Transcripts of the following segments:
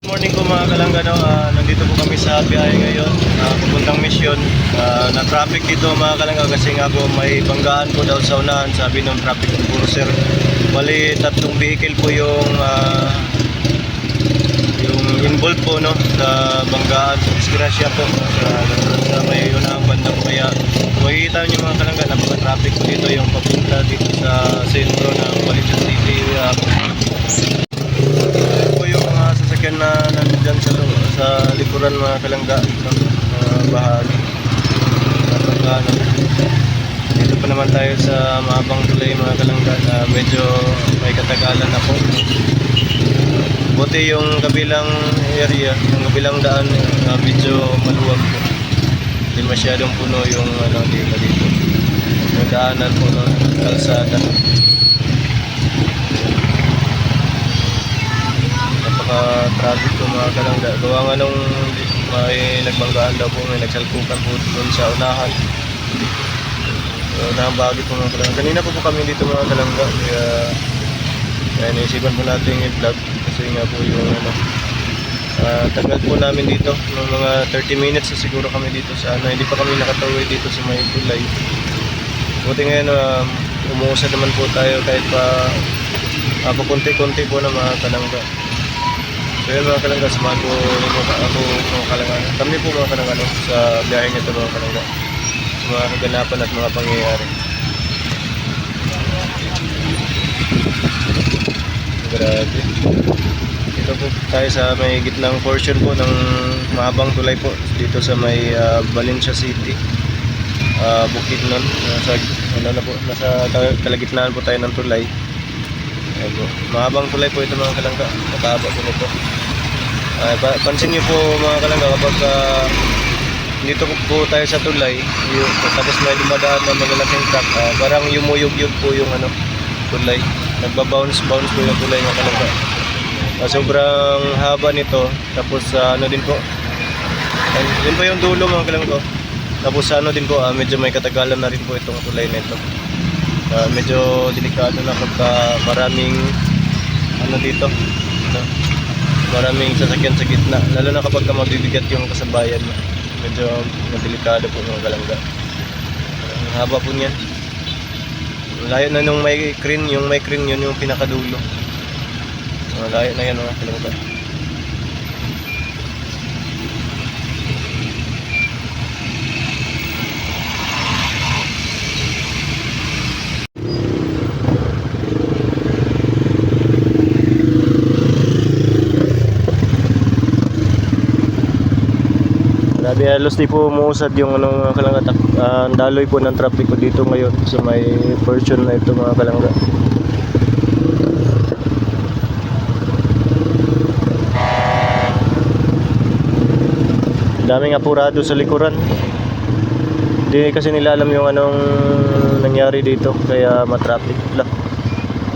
Morning po mga kalanggano, nandito po kami sa biyahe ngayon, pupuntang misyon. Na-traffic dito mga kalangga kasi nga po may banggaan po daw sa unahan, sabi ng traffic enforcer. Bali, tatlong vehicle po yung involved po no, sa banggaan, sa disgrasya po sa may unahang banda po. Kaya makikita nyo mga kalangga, napaka-traffic po dito yung papunta dito sa sentro ng Valencia City. Sasakyan na nandyan sa likuran mga kalangga no? Bahagi dito pa naman tayo sa mahabang tulay mga kalangga na medyo may katagalan na po. Buti yung kabilang area, yung kabilang daan medyo maluwag po, hindi masyadong puno yung dito yung daanan po ng kalsada. Traffic ko mga kalangga. Gawa nga nung may nagbanggaan daw po, may nagsalpukan po doon sa unahan. Unahang bahagi po mga kalangga. Kanina po kami dito mga kalangga. Kaya naisipan po natin i-vlog kasi nga po yung tagal po namin dito. Ng mga 30 minutes na siguro kami dito sa hindi pa kami nakatawid dito sa may tulay. Buti ngayon umuusad naman po tayo kahit pa pakunti-kunti po na mga kalangga. So yun mga kalangga, samahan po ako mga kalangga. Kami po mga kalangga sa biyahe nito mga kalangga, sa mga kaganapan at mga pangyayari. Grabe. Ito po tayo sa may gitnang portion po ng mahabang tulay po dito sa may Valencia City, Bukidnon. Nasa kalagitnaan po tayo ng tulay. Ayan po. Mahabang tulay po ito mga kalangga, mataba po nito. Pansin nyo po mga kalangga, kapag dito po tayo sa tulay tapos may dumadaan na malalaking truck, parang yumuyog-yug po yung tulay, nagbabounce po yung tulay mga kalangga. Sobrang haba nito, tapos din po yun po yung dulo mga kalangga. Tapos din po medyo may katagalan na rin po itong tulay nito. Medyo delikado na kapag maraming dito maraming sasakyan sa gitna, lalo na kapag mabibigat yung kasabayan. Medyo delikado po mga kalangga. Ang haba po niyan, layo na nung may crane, yun yung pinakadulo. Layo na yan mga kalangga. Grabe, halos di po umuusad yung kalangga. Daloy po ng traffic ko dito ngayon sa may portion na ito mga kalangga. Daming apurado sa likuran. Hindi kasi nila alam yung nangyari dito, kaya matraffic lang.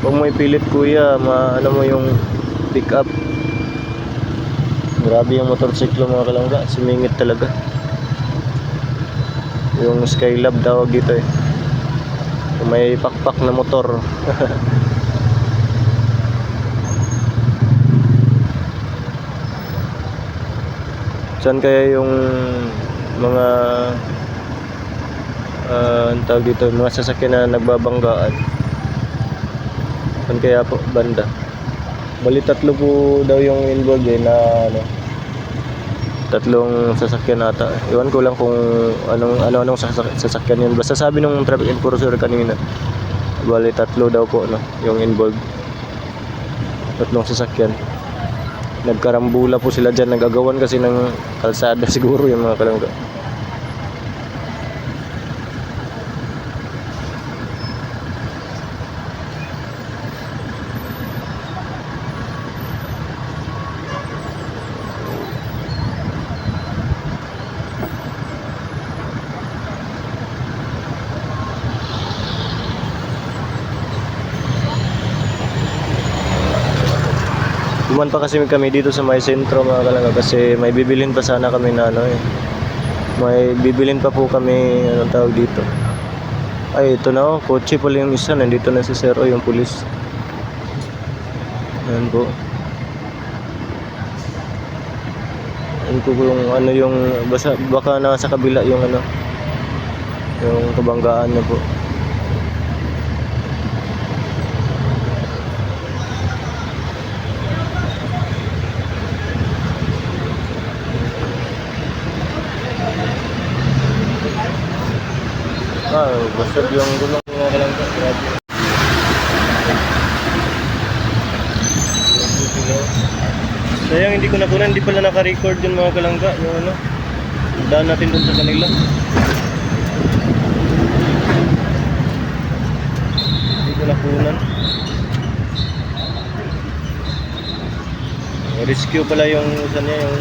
Huwag mo ipilit kuya, mo yung pick up. Grabe yung motorsiklo mga kalangga, sumingit talaga. Yung Skylab tawag dito eh. May pakpak na motor. Saan kaya yung mga tawag dito, mga sasakyan na nagbabanggaan? Saan kaya po banda? Bali tatlo po daw yung involved na tatlong sasakyan ata. Iwan ko lang kung anong sasakyan yun. Basta sabi nung traffic enforcer kanina, bali tatlo daw po yung involved. Tatlong sasakyan. Nagkarambula po sila dyan, nagagawan kasi ng kalsada siguro yung mga kalangga. Duman pa kasi kami dito sa may sentro mga kalangga kasi may bibilhin pa sana kami na may bibilhin pa po kami tawag dito. Ay ito na kotse pala yung isa, nandito na si Sir yung pulis. Ayan po. Yun ko kung ano yung baka nasa kabila yung ano, yung kabanggaan na po. Basag yung gulong nga lang po. Grabe. Sayang hindi ko nakunan, hindi pala naka-record yung mga kalangga, yung ano. Daan natin dun sa kanila. Hindi ko nakunan. Rescue pala yung isa niya, yung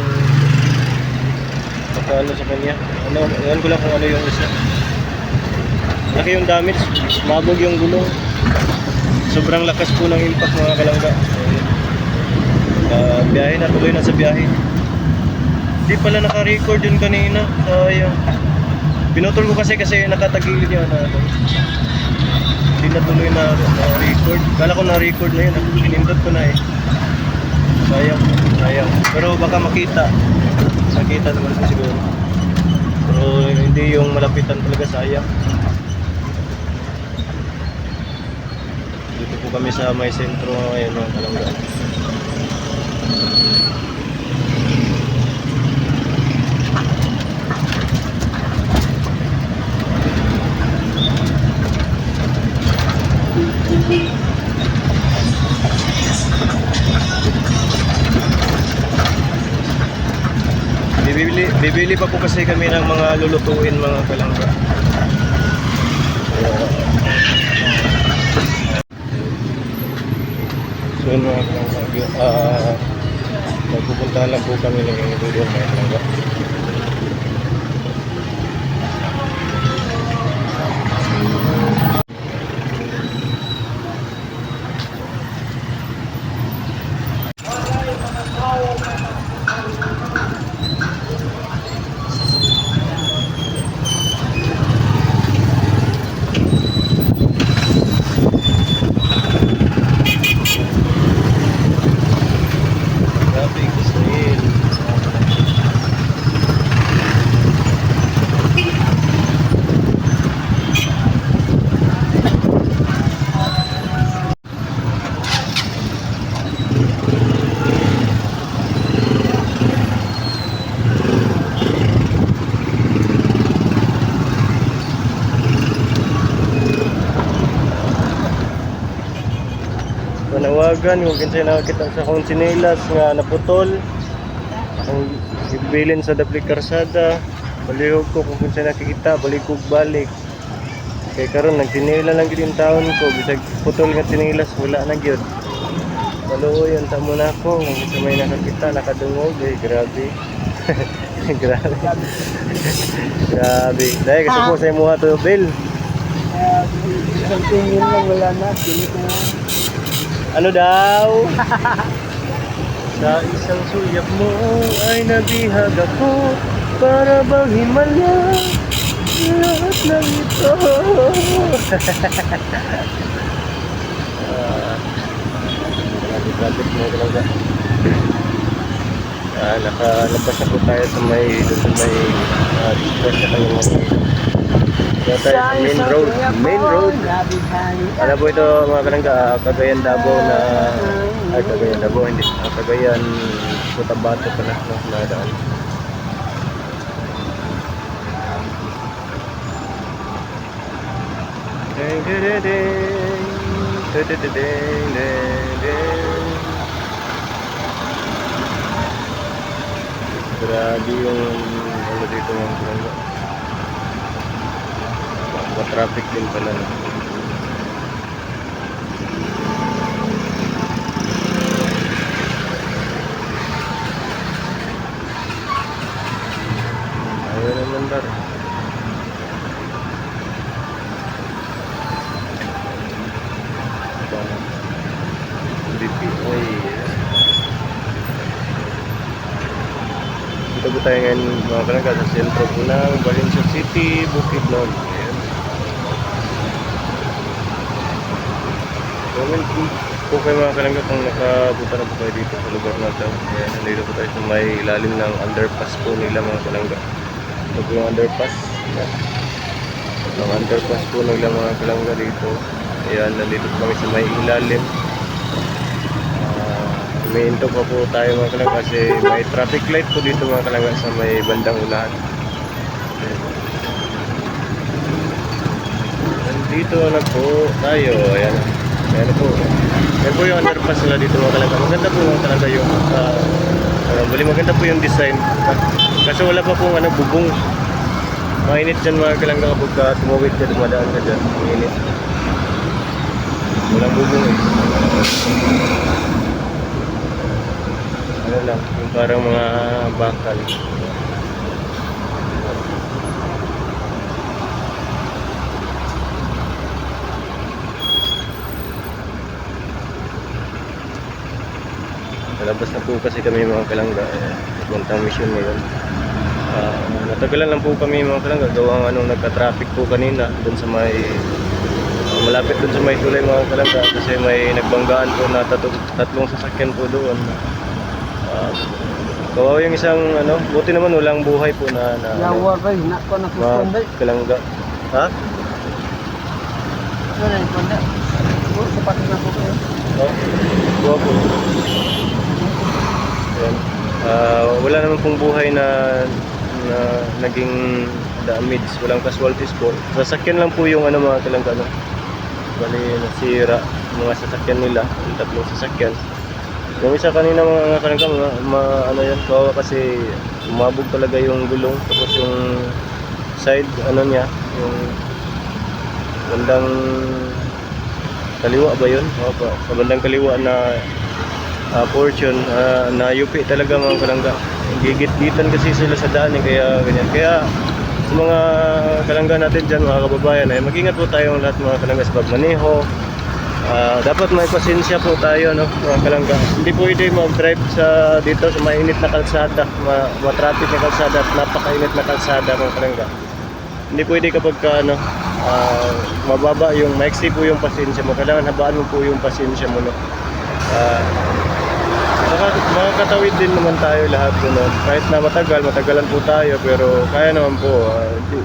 ano sa kanya. Ano, yan ko lang kung ano yung isa. Laki yung damage, mabog yung gulong. Sobrang lakas po ng impact mga kalangga. Biyahe na, tuloy na sa biyahe. Hindi pala naka-record yun kanina. Sayang. Pinutol ko kasi nakatagilid yun. Hindi na tuloy na record. Kala ko na-record na yun. Pinindot ko na eh. Sayang, sayang. Pero baka makita. Nakita naman po siguro. Pero hindi yung malapitan talaga, sayang. Dito po kami sa may sentro ngayon ng Kalangga. Bibili pa po kasi kami ng mga lulutuin mga kalangga. So yun mga kalangga, magpupuntahan lang po kami ng lulutuin mga kalangga. Panawagan kung kinsay nakakita sa akong tsinelas nga naputol, ang ibilin sa dapli karsada, balihog ko kung kinsay nakikita, balik ko balik. Kaya karon nagtinila lang gid yung taon ko, bisag putol nga tsinelas wala na gyud. Maluoy ta mo na ako kung kinsay may nakakita, nakadungog grabe. Grabe. Grabe. Dahil kasi po sa imuha to Bill. Isang tingin lang wala na, Ano daw? Sa isang suyap mo ay nabihag ako para bang himala lahat ng ito. Grabe mo talaga. Nakalabas na po tayo sa may express na tayo mo. Tayo sa main road. Ano po ito mga kalangga, Cagayan Davao na Cagayan Davao, hindi Cagayan Cotabato pala na daan. Grabe yung ano dito mga kalangga. Traffic din pala no? Ayaw naman dar BPI. Dito po tayo ngayon mga kalangga sa sentro po ng Valencia City, Bukidnon. Comment please. po kayo mga kalangga kung nakapunta na po kayo dito sa lugar na ito. Ayan, nandito po tayo sa may ilalim ng underpass po nila mga kalangga. Ito po yung underpass. Ayan. Ang underpass po nila mga kalangga dito. Ayan, nandito po kami sa may ilalim. Humihinto pa po tayo mga kalangga kasi may traffic light po dito mga kalangga sa may bandang unahan. Ayan. Nandito na po tayo. Ayan. Ayan po. Ayan po yung underpass nila dito mga kalangga. Maganda po mga kalangga yung maganda po yung design. Kasi wala pa pong bubong. Mainit dyan mga kalangga kapag tumawid ka, dumadaan ka dyan. Mainit. Walang bubong eh. Ano lang, yung parang mga bakal. Nalabas na po kasi kami mga kalangga. Puntang mission ngayon. Natagalan lang po kami mga kalangga. Gawang nagka-traffic po kanina dun sa may malapit dun sa may tulay mga kalangga kasi may nagbanggaan po na tatlong sasakyan po doon. Kawawa yung isang buti naman walang buhay po na Yawa ba, hinak ko na mga kusunday. kalangga. Ha? Ano na yung panda? Sapat na po kayo. Buwa po. Ayan. Wala naman pong buhay na naging damage, walang casualties po. Sasakyan lang po yung mga kalangga bali nasira mga sasakyan nila, yung tatlong sasakyan. Yung isa kanina mga kalangga yan, kawawa kasi umabog talaga yung gulong tapos yung side niya, yung bandang kaliwa ba yun? Opo, sa bandang kaliwa na portion na yupi talaga mga kalangga. Gigit-gitan kasi sila sa daan kaya ganyan. Kaya sa mga kalangga natin dyan mga kababayan ay mag-ingat po tayong lahat mga kalangga sa pagmaneho. Dapat may pasensya po tayo mga kalangga. Hindi pwede mag-drive dito sa mainit na kalsada, ma-traffic na kalsada at napakainit na kalsada mga kalangga. Hindi pwede kapag mababa yung maiksi po yung pasensya mo. Kailangan habaan mo po yung pasensya mo makakatawid din naman tayo lahat kahit na matagalan po tayo pero kaya naman po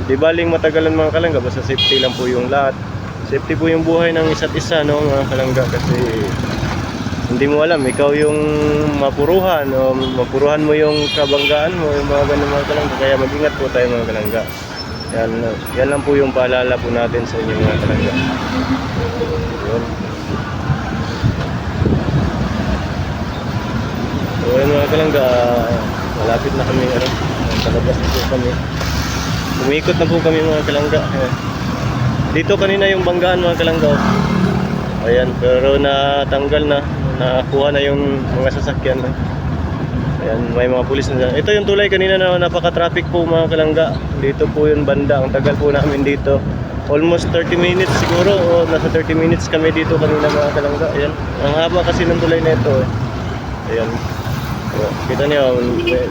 di baling matagalan mga kalangga basta safety lang po yung lahat. Safety po yung buhay ng isa't isa mga kalangga kasi hindi mo alam ikaw yung mapuruhan o mapuruhan mo yung kabanggaan mo yung mga ganun mga kalangga kaya mag-ingat po tayo mga kalangga. Yan lang po yung paalala po natin sa inyo mga kalangga. Yun. So yun mga kalangga, malapit na kami palabas na po kami. Umikot na po kami mga kalangga. Dito kanina yung banggaan mga kalangga. Ayan, pero natanggal na, nakuha na yung mga sasakyan. Ayan, may mga pulis na dyan. Ito yung tulay kanina na napaka-traffic po mga kalangga. Dito po yung banda, ang tagal po namin dito. Almost 30 minutes siguro, o nasa 30 minutes kami dito kanina mga kalangga. Ayan, ang haba kasi ng tulay na ito. Ayan. Kita niyo,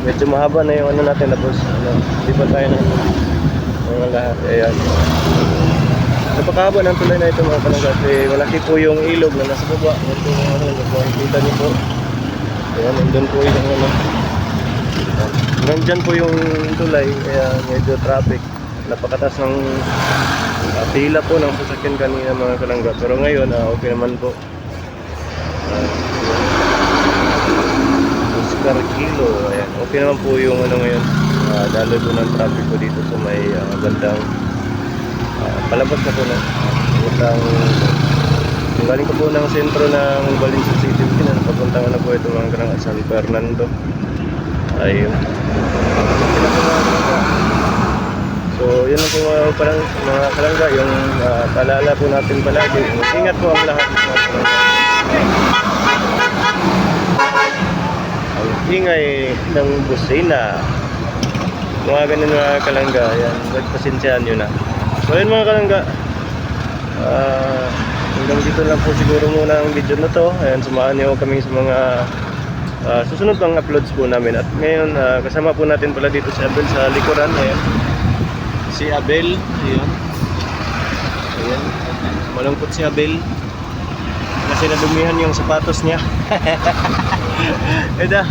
medyo mahaba na yung natin tapos di pa tayo ng mga lahat. Ayan. Napakahaba ng tulay na ito mga kalangga kasi malaki po yung ilog na nasa baba. Ito kita niyo po. Ayan, nandun po yung hanggang dyan po yung tulay kaya medyo traffic. Napakataas ng pila po ng sasakyan kanina mga kalangga pero ngayon okay naman po. Kilo. Ayan. Okay naman po yung ngayon. Daloy po ng traffic po dito sa may bandang palabas na po galing ko po ng sentro ng Valenzuela City. Papuntang po ito mga San Fernando. Ayun. So yun lang po mga kalangga yung paalala po natin palagi. Ingat po ang lahat ingay ng busina mga ganun mga kalangga. Yan, magpasensyahan nyo na. So yun mga kalangga, hanggang dito lang po siguro muna ang video na to. Ayan, samahan nyo kami sa mga susunod pang uploads po namin. At ngayon kasama po natin pala dito si Abel sa likuran. Ayan, si Abel. Ayan, malungkot si Abel kasi kasi nadumihan yung sapatos niya. Ito.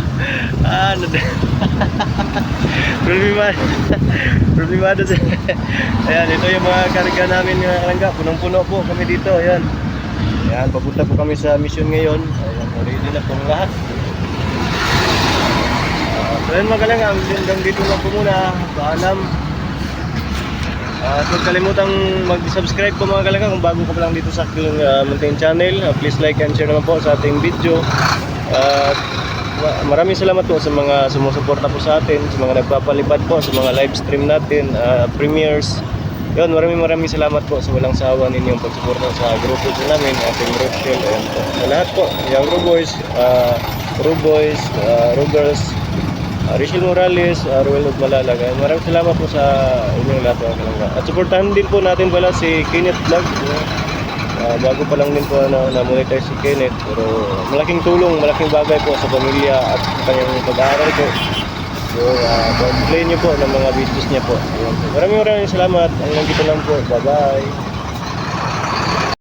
Problemado. Problemado siya. Ayan, ito yung mga karga namin mga kalangga. Punong-puno po kami dito. Ayan. Ayan, papunta po kami sa mission ngayon. Ayan, ready na pong lahat. So yun mga kalangga, hanggang dito lang po muna. Paalam. Huwag kalimutang mag-subscribe po mga kalangga kung bago ka pa lang dito sa aking Mountain Channel. Please like and share naman po sa ating video. Maraming salamat po sa mga sumusuporta po sa atin, sa mga nagpapalipad po, sa mga live stream natin, premieres. Yun, maraming salamat po sa walang sawa ninyong pagsuporta sa grupo po namin, ating Rochelle. Ayan po. Sa lahat po, yung Ruboys, Rugers, Rachel Morales, Ruel Ugmalalag. Maraming salamat po sa inyong lahat mga kalangga. At supportahan din po natin pala si Kenneth Vlog. Bago pa lang din po na-monetize si Kenneth, pero malaking tulong, malaking bagay po sa pamilya at kanyang pag-aaral po. So, pag-play niyo po ng mga videos niya po. Maraming salamat. Hanggang dito lang po. Bye-bye.